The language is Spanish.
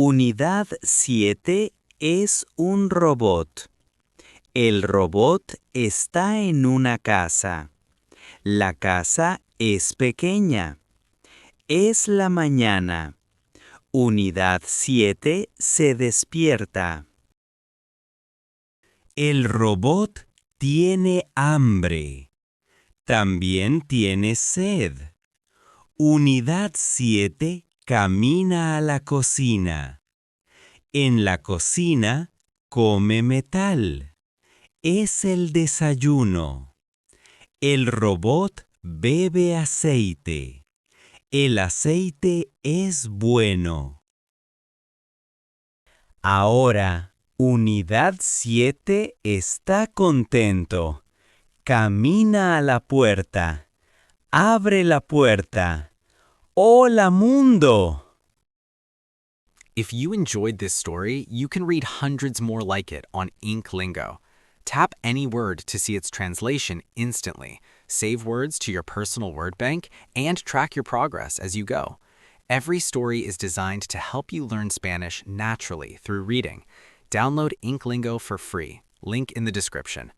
Unidad 7 es un robot. El robot está en una casa. La casa es pequeña. Es la mañana. Unidad 7 se despierta. El robot tiene hambre. También tiene sed. Unidad 7 camina a la cocina. En la cocina come metal. Es el desayuno. El robot bebe aceite. El aceite es bueno. Ahora, Unidad 7 está contento. Camina a la puerta. Abre la puerta. ¡Hola, mundo! If you enjoyed this story, you can read hundreds more like it on Inklingo. Tap any word to see its translation instantly, save words to your personal word bank, and track your progress as you go. Every story is designed to help you learn Spanish naturally through reading. Download Inklingo for free. Link in the description.